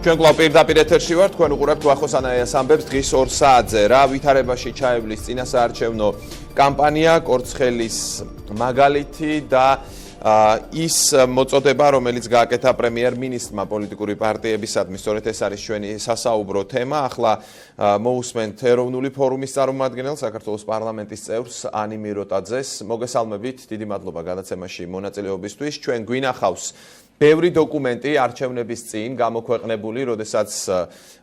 ჩვენ კვლავ პირდაპირ ეთერში ვართ, თქვენ უყურებთ ვახოს ანაიას ამბებს დღის 2 საათზე. რა ვითარებაში ჩაევლის წინასაარჩევნო კამპანია, კორცხელის მაგალითი და ის მოწოდება, რომელიც გააკეთა პრემიერ-მინისტრმა პოლიტიკური პარტიებისადმი, სწორედ ეს არის ჩვენი სასაუბრო თემა. ახლა მოусმენთ ეროვნული ფორუმის წარმომადგენელს, საქართველოს პარლამენტის წევრს ანი მიროტაძეს. მოგესალმებით, დიდი მადლობა გადაცემაში მონაწილეობისთვის. ჩვენ გვინახავს ბევრი დოკუმენტი არჩევნების წინ გამოქვეყნებული, როდესაც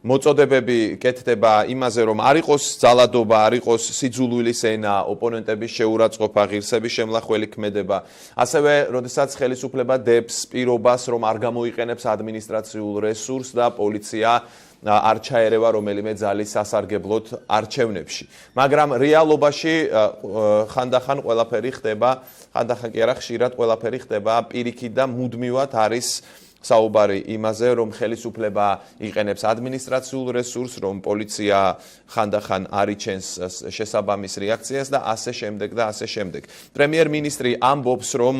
მოწოდებები კეთდება იმაზე, რომ არ იყოს ძალადობა, არ იყოს სიძულვილის ენა, ოპონენტების შეურაცხყოფა, ღირსების შემლახველი ქმედება. ასევე, როდესაც ხელისუფლება დებს პირობას, რომ არ გამოიყენებს ადმინისტრაციულ რესურსს და პოლიცია არ ჩაერევა რომელიმე ძალის სასარგებლოდ არჩევნებში. მაგრამ რეალობაში ხანდახან ყველაფერი ხდება, ხანდახან კი არა, ხშირად ყველაფერი ხდება პირიქით და მუდმივად არის საუბარი იმაზე, რომ ხელისუფლება იყენებს ადმინისტრაციულ რესურსს, რომ პოლიცია ხანდახან არიჩენს შესაბამის რეაქციას და ასე შემდეგ და ასე შემდეგ. პრემიერ-მინისტრი ამბობს, რომ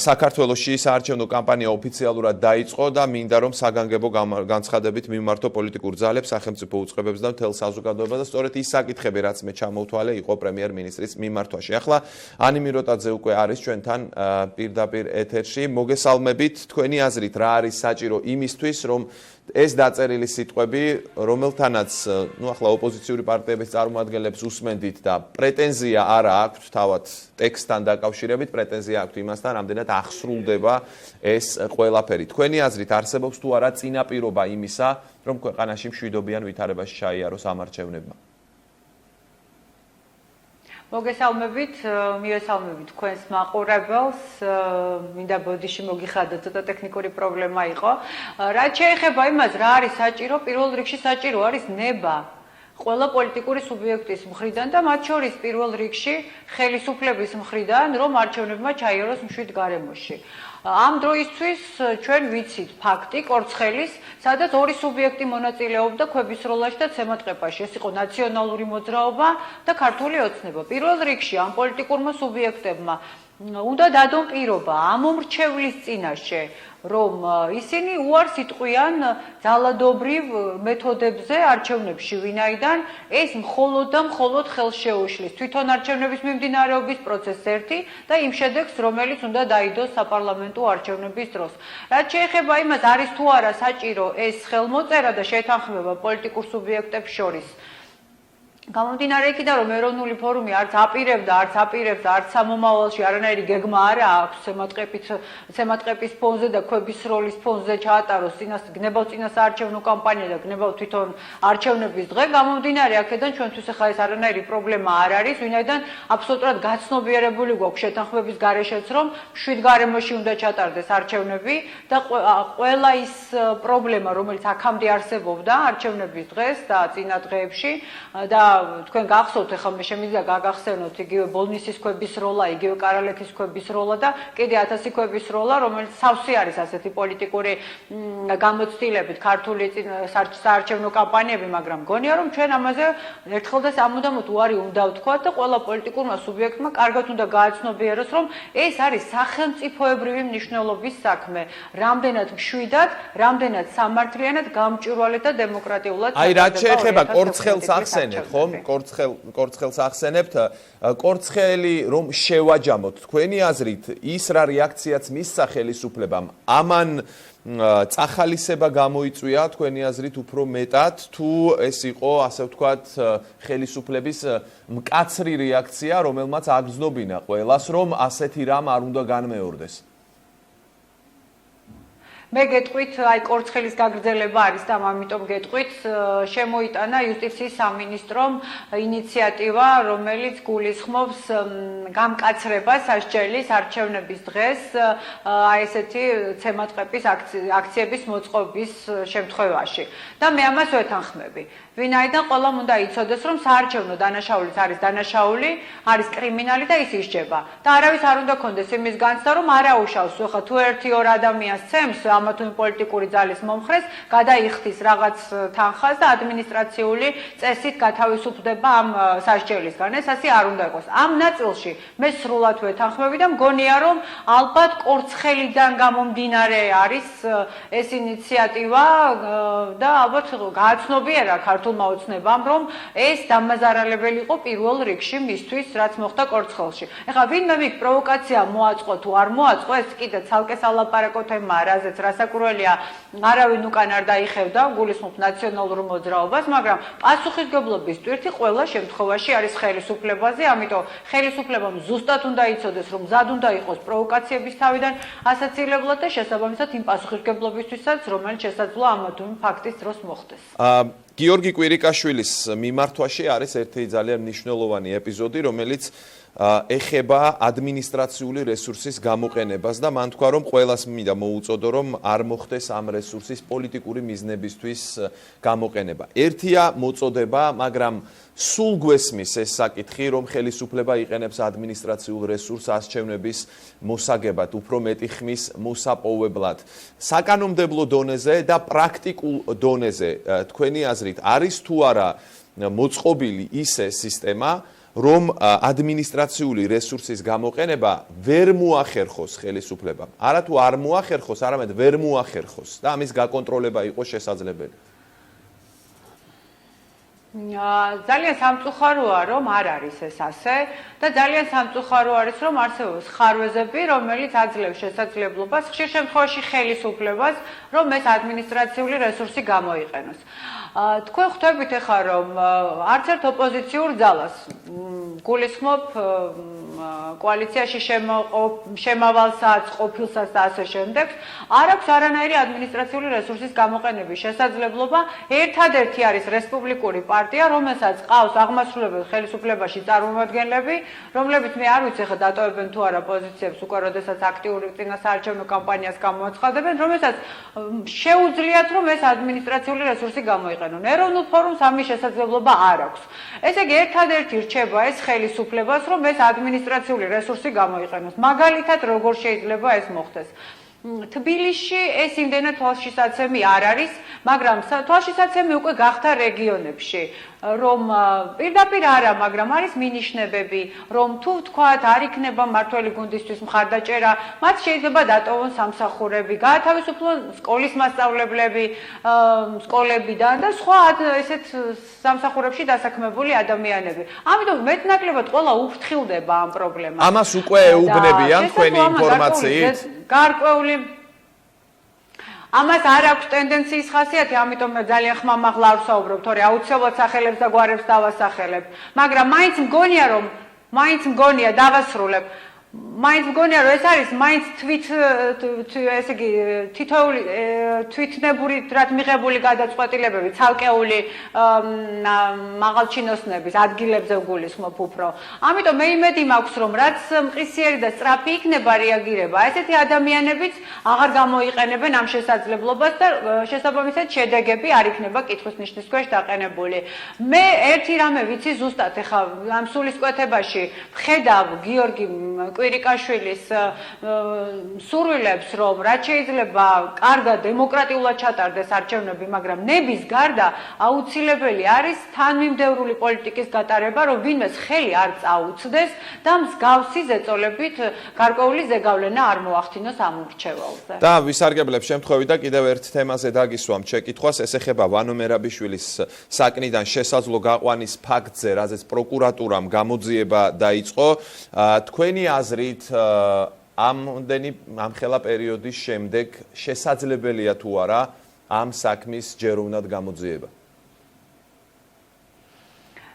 საქართველოში საარჩევნო კამპანია ოფიციალურად დაიწყო და მინდა რომ საგანგებო განცხადებით მიმართო პოლიტიკურ ძალებს, სახელმწიფო უწყებებს და მთელ საზოგადოებას და სწორედ ის საკითხები, რაც მე ჩამოვთვალე, იყო პრემიერ-მინისტრის მიმართვაში. ახლა ანი მიროტაძე უკვე არის ჩვენთან პირდაპირ ეთერში. მოგესალმებით, თქვენი აზრით რა არის საჭირო იმისთვის, რომ ეს დაწერილი სიტყვები, რომელთანაც ახლა ოპოზიციური პარტიების წარმომადგენლებს უსმენდით და პრეტენზია არა აქვთ თავად ტექსტთან დაკავშირებით, პრეტენზია აქვთ იმასთან, რამდენად აღსრულდება ეს ყველაფერი. თქვენი აზრით არსებობს თუ არა წინაპირობა იმისა, რომ ქვეყანაში მშვიდობიან ვითარებაში ჩაიაროს ამ არჩევნებმა? მოგესალმებით, მივესალმებით თქვენს მაყურებელს. მინდა ბოდიში მოგიხადოთ, ცოტა ტექნიკური პრობლემა იყო. რაც შეეხება იმას, რა არის საჭირო, პირველ რიგში საჭირო არის ნება ყველა პოლიტიკური სუბიექტის მხრიდან და მათ შორის პირველ რიგში ხელისუფლების მხრიდან, რომ არჩევნებმა ჩაიაროს მშვიდ გარემოში. ამ დროისთვის ჩვენ ვიცით ფაქტი კორცხელის, სადაც ორი სუბიექტი მონაწილეობდა ქვებისროლაში და ცემატყეპაში. ეს იყო ნაციონალური მოძრაობა და ქართული ოცნება. პირველ რიგში ამ პოლიტიკურმა სუბიექტებმა უნდა დადონ პირობა ამ მომრჩევლის წინაშე, რომ ისინი უარს იტყვიან ძალადობრივ მეთოდებზე არჩევნებში, ვინაიდან ეს მხოლოდ და მხოლოდ ხელს შეუშლის თვითონ არჩევნების მიმდინარეობის პროცესს ერთი და იმ შედეგს, რომელიც უნდა დაიდოს საპარლამენტო არჩევნების დროს. რაც შეეხება იმას, არის თუ არა საჭირო ეს ხელმოწერა და შეთანხმება პოლიტიკურ სუბიექტებს შორის. გამომდინარე იქიდან, რომ ეროვნული ფორუმი არც აპირებდა, არც სამომავალში არანაირი გეგმა არ აქვს ცემატყეპის ფონზე და ქვებისროლის ფონზე ჩაატაროს გნებავ წინასაარჩევნო კამპანია და გნებავ თვითონ არჩევნების დღე. გამომდინარე აქედან ჩვენთვის ახლა ეს არანაირი პრობლემა არ არის, ვინაიდან აბსოლუტურად გაცნობიერებული გვაქვს შეთანხმების გარეშეც, რომ მშვიდ გარემოში უნდა ჩატარდეს არჩევნები და ყველა ის პრობლემა, რომელიც აქამდე არსებობდა არჩევნების დღეს და წინა დღეებში და თქვენ გახსოვთ, ახლა მე შემიძლია გაგახსენოთ იგივე ბოლნისის ქვების როლა, იგივე კარალეთის ქვების როლა და კიდე 1000 ქვების როლა, რომელიც სავსე არის ასეთი პოლიტიკური გამოცდილებით ქართული საარჩევნო კამპანიები, მაგრამ მგონია, რომ ჩვენ ამაზე ერთხელ და სამუდამოდ უარი უნდა ვთქვათ და ყველა პოლიტიკურმა სუბიექტმა კარგად უნდა გააცნობიეროს, რომ ეს არის სახელმწიფოებრივი მნიშვნელობის საქმე, რამდენად მშვიდად, რამდენად სამართლიანად, გამჭვირვალედ და დემოკრატიულად. აი, რაც შეეხება კორცხელს ახსენეთ, ხო? კორცხელს ახსენებთ, კორცხელი რომ შევაჯამოთ, თქვენი აზრით ის რა რეაქციაც მისცა ხელისუფლებამ, ამან წახალისება გამოიწვია თქვენი აზრით უფრო მეტად, თუ ეს იყო, ასე ვთქვათ, ხელისუფლების მკაცრი რეაქცია, რომელმაც აგრძნობინა ყველას, რომ ასეთი რამ არ უნდა განმეორდეს? მე გეტყვით, აი კორცხელის გაგრძელება არის და ამიტომ გეტყვით, შემოიტანა იუსტიციის სამინისტრომ ინიციატივა, რომელიც გულისხმობს გამკაცრებას სასჯელის არჩევნების დღეს, აი ესეთი ცემატყეპის აქციების მოწყობის შემთხვევაში. და მე ამას ვეთანხმები. ვინაიდან ყველამ უნდა იცოდეს, რომ საარჩევნო დანაშაულიც არის დანაშაული, არის კრიმინალი და ის ისჯება. და არავის არ უნდა კონდეს იმის განცდა, რომ არ აუშავს, ხო, თუ 1-2 ადამიანს ცემს ამა თუ იმ პოლიტიკური ძალის მომხრეს, გადაიხდის რაღაც თანხას და ადმინისტრაციული წესით გათავისუფლდება ამ სასჯელისგან. ეს ასე არ უნდა იყოს. ამ ნაწილში მე სრულად ვეთანხმები და მგონია, რომ ალბათ კორცხელიდან გამომდინარე არის ეს ინიციატივა და ალბათ გააცნობიერა ქართულმა ოცნებამ, რომ ეს დამაზარალებელი იყო პირველ რიგში მისთვის, რაც მოხდა კორცხელში. ეხლა ვინმე მიქ პროვოკაცია მოაწყო თუ არ მოაწყო, ეს კიდე ცალკე სალაპარაკო თემაა, რაზეც რასაკურველია, არავინ უკან არ დაიხევდა, გულისხმობ ნაციონალურ მოძრაობას, მაგრამ პასუხისგებლობის ტვირთი ყველა შემთხვევაში არის ხელისუფლებაზე, ამიტომ ხელისუფლებამ ზუსტად უნდა იცოდეს, რომ მზად უნდა იყოს პროვოკაციების თავიდან ასაცილებლად და შესაბამისად იმ პასუხისგებლობისთვისაც, რომელიც შესაძლოა ამა თუ იმ ფაქტის დროს მოხდეს. გიორგი კვირიკაშვილის მიმართვაში არის ერთი ძალიან მნიშვნელოვანი ეპიზოდი, რომელიც ეხება ადმინისტრაციული რესურსის გამოყენებას და მან თქვა, რომ ყველას მინდა მოუწოდო, რომ არ მოხდეს ამ რესურსის პოლიტიკური მიზნებისთვის გამოყენება. ერთია მოწოდება, მაგრამ სულ გვესმის ეს საკითხი, რომ ხელისუფლება იყენებს ადმინისტრაციულ რესურსს არჩევნების მოსაგებად, უფრო მეტი ხმის მოსაპოვებლად. საკანონმდებლო დონეზე და პრაქტიკულ დონეზე, თქვენი აზრით, არის თუ არა მოწყობილი ისე სისტემა, რომ ადმინისტრაციული რესურსის გამოყენება ვერ მოახერხოს ხელისუფლებამ. არა თუ არ მოახერხოს, არამედ ვერ მოახერხოს და ამის გაკონტროლება იყოს შესაძლებელი. ძალიან სამწუხაროა, რომ არ არის ეს ასე და ძალიან სამწუხარო არის, რომ არსებობს ხარვეზები, რომელიც აძლევს შესაძლებლობას ხშირ შემთხვევაში ხელისუფლებას, რომ ეს ადმინისტრაციული რესურსი გამოიყენოს. თქვენ ხვდებით ახლა, რომ არც ერთ ოპოზიციურ ძალას გულისხმობ კოალიციაში შემავალსაც, ყოფილსაც და ასე შემდეგ, არ აქვს არანაირი ადმინისტრაციული რესურსის გამოყენების შესაძლებლობა. ერთადერთი არის რესპუბლიკური პარტია, რომელსაც ყავს აღმასრულებელ ხელისუფლებაში წარმომადგენლები, რომლებიც მე არ ვიცი ხა დატოვებენ თუ არა პოზიციებს უკვე როდესაც აქტიური წინასაარჩევნო კამპანიას გამოაცხადებენ, რომელსაც შეუძლიათ რომ ეს ადმინისტრაციული რესურსი გამოიყენონ. ეროვნულ ფორუმს ამის შესაძლებლობა არ აქვს. ესე იგი ერთადერთი რჩება ეს ხელისუფლებას, რომ ეს ადმინისტრაციული რესურსი გამოიყენოს. მაგალითად, როგორ შეიძლება ეს მოხდეს? თბილისში ეს იმდენად თვალშისაცემი არ არის, მაგრამ თვალშისაცემი უკვე გახდა რეგიონებში, რომ პირდაპირ არა, მაგრამ არის მინიშნებები, რომ თუ ვთქვათ, არ იქნება მმართველი გუნდისთვის მხარდაჭერა, მათ შეიძლება დატოვონ სამსახურები, გაათავისუფლონ სკოლის მასწავლებლები, სკოლებიდან და სხვა ესეთ სამსახურებში დასაქმებული ადამიანები. ამიტომ მეტნაკლებად ყველა უფრთხილდება ამ პრობლემას. ამას უკვე ეუბნებიან თქვენი ინფორმაციით? გარკვეული ამას არ აქვს ტენდენციის ხასიათი, ამიტომ ძალიან ხმამაღლა არ ვსაუბრობ, თორე აუცილებლად სახელებს და გვარებს დავასახელებ. მაგრამ მაინც მგონია დავასრულებ. მაინც მგონია, რომ ეს არის მაინც ესე იგი თვითნებური მიღებული გადაწყვეტილებები, ცალკეული მაღალჩინოსნების ადგილებზე ვგულისხმობ უფრო. ამიტომ მე იმედი მაქვს, რომ რაც მყისიერი და სწრაფი იქნება რეაგირება, ესეთი ადამიანებიც აღარ გამოიყენებენ ამ შესაძლებლობას და შესაბამისად შედეგები არ იქნება კითხვის ნიშნის ქვეშ დაყენებული. მე ერთი რამე ვიცი ზუსტად, ეხლა ამ სულისკვეთებაში ვხედავ გიორგი კვირიკაშვილის სურვილებს, რომ რაც შეიძლება კარგად დემოკრატიულად ჩატარდეს არჩევნები, მაგრამ ნების გარდა აუცილებელი არის თანმიმდევრული პოლიტიკის გატარება, რომ ვინმეს ხელი არ წაუწდეს და მსგავსი ზეწოლებით გარკვეული ზეგავლენა არ მოახდინოს ამ მრჩეველზე. და ვისარგებლებ შემთხვევით და კიდევ ერთ თემაზე დაგისვამ შეკითხვას, ეს ეხება ვანო მერაბიშვილის საკნიდან შესაძლო გაყვანის ფაქტზე, რაზეც პროკურატურამ გამოძიება დაიწყო. თქვენი აზრით ამხელა პერიოდის შემდეგ შესაძლებელია თუ არა ამ საქმის ჯეროვნად გამოძიება?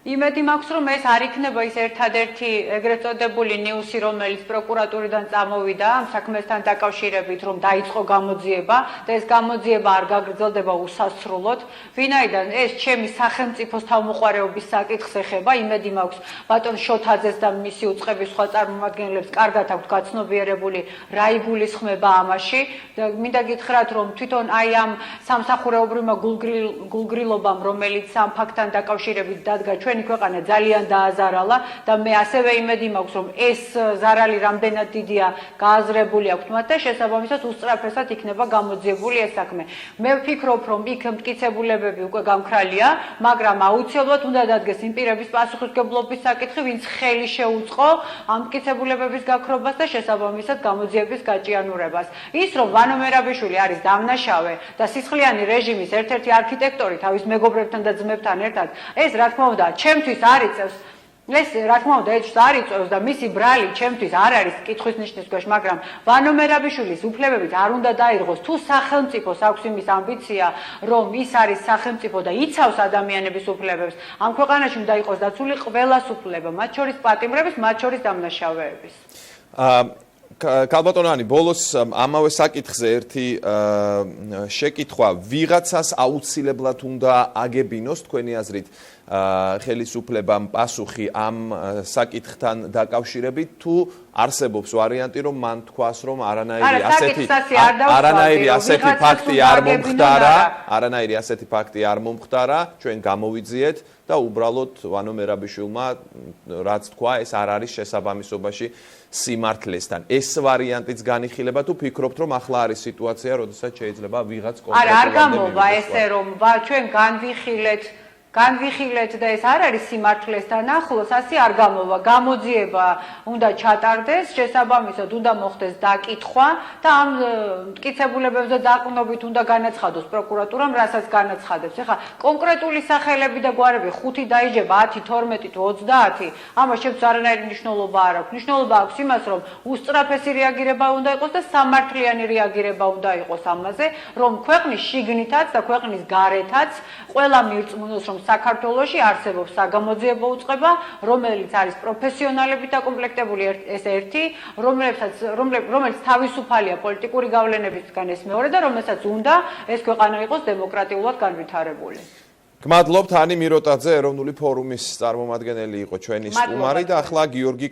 იმედი მაქვს, რომ ეს არ იქნება ის ერთადერთი ეგრეთ წოდებული ნიუსი, რომელიც პროკურატურიდან წამოვიდა ამ საქმესთან დაკავშირებით, რომ დაიწყო გამოძიება და ეს გამოძიება არ გაგრძელდება უსასრულოდ. ვინაიდან ეს ჩემი სახელმწიფოს თავმოყარეობის საკითხს ეხება, იმედი მაქვს ბატონ შოთაძეს და მისი უწყების სხვა წარმომადგენლებს კარგად აქვთ გაცნობიერებული რა იგულისხმება ამაში. მინდა გითხრათ, რომ თვითონ აი ამ სამსახურეობრივმა გულგრილობამ, რომელიც ამ ფაქტთან დაკავშირებით დადგა ჩვენი ქვეყანა ძალიან დააზარალა და მე ასევე იმედი მაქვს, რომ ეს ზარალი რამდენად დიდია გააზრებული აქვს მათ და შესაბამისად უსწრაფესად იქნება გამოძიებული ეს საქმე. მე ვფიქრობ, რომ იქ მტკიცებულებები უკვე გამქრალია, მაგრამ აუცილებლად უნდა დადგეს იმ პირების პასუხისმგებლობის საკითხი, ვინც ხელი შეუწყო ამ მტკიცებულებების გაქრობას და შესაბამისად გამოძიების გაჭიანურებას. ის რომ ვანო მერაბიშვილი არის დამნაშავე და სისხლიანი რეჟიმის ერთ-ერთი არქიტექტორი თავის მეგობრებთან და ძმებთან ერთად, ეს რა თქმა უნდა, ჩემთვის არ იწევს ეს რა თქმა უნდა ეს არ იწევს და მისი ბრალი ჩემთვის არ არის კითხვის ნიშნის ქვეშ, მაგრამ ვანო მერაბიშვილის უფლებებით არ უნდა დაირღოს თუ სახელმწიფოს აქვს იმის ამბიცია, რომ ის არის სახელმწიფო და იცავს ადამიანების უფლებებს, ამ ქვეყანაში უნდა იყოს დაცული ყველას უფლება, მათ შორის პატიმრების, მათ შორის დამნაშავეების. კალბატონანი, ბოლოს ამავე საკითხზე ერთი შეკითხვა, ვიღაცას აუცილებლად უნდა აგებინოს თქვენი აზრით ხელისუფლებამ პასუხი ამ საკითხთან დაკავშირებით, თუ არსებობს ვარიანტი, რომ მან თქვას, რომ არანაირი ასეთი ფაქტი არ მომხდარა, ჩვენ გამოვიძიეთ და უბრალოდ ვანო მერაბიშვილმა რაც თქვა, ეს არ არის შესაბამისობაში სიმართლესთან. ეს ვარიანტიც განიხილება თუ ფიქრობთ, რომ ახლა არის სიტუაცია, როდესაც შეიძლება ვიღაც კონკრეტულად არ გამოვა ესე, რომ ჩვენ განვიხილეთ და ეს არ არის სიმართლესთან ახლოს, ასე არ გამოვა. გამოძიება უნდა ჩატარდეს, შესაბამისად უნდა მოხდეს დაკითხვა და ამ მტკიცებულებებზე დაყრდნობით უნდა განაცხადოს პროკურატურამ, რასაც განაცხადებს. ეხლა კონკრეტული სახელები და გვარები 5 დაიჯება, 10, 12 თუ 30, ამას შეფს არანაირი მნიშვნელობა არ აქვს. მნიშვნელობა აქვს იმას, რომ უსწრაფესი რეაგირება უნდა იყოს და სამართლიანი რეაგირება უნდა იყოს ამაზე, რომ ქვეყნის შიგნითაც და ქვეყნის გარეთაც ყველა მირწმუნოს, რომ საქართველოში არსებობს საგამოძიებო უწყება, რომელიც არის პროფესიონალებით დაკომპლექტებული ეს ერთი, რომელიც თავისუფალია პოლიტიკური გავლენებისგან ეს მეორე და რომელსაც უნდა ეს ქვეყანა იყოს დემოკრატიულად განვითარებული. გმადლობთ, ანი მიროტაძე, ეროვნული ფორუმის წარმომადგენელი იყო ჩვენი სტუმარი და ახლა გიორგი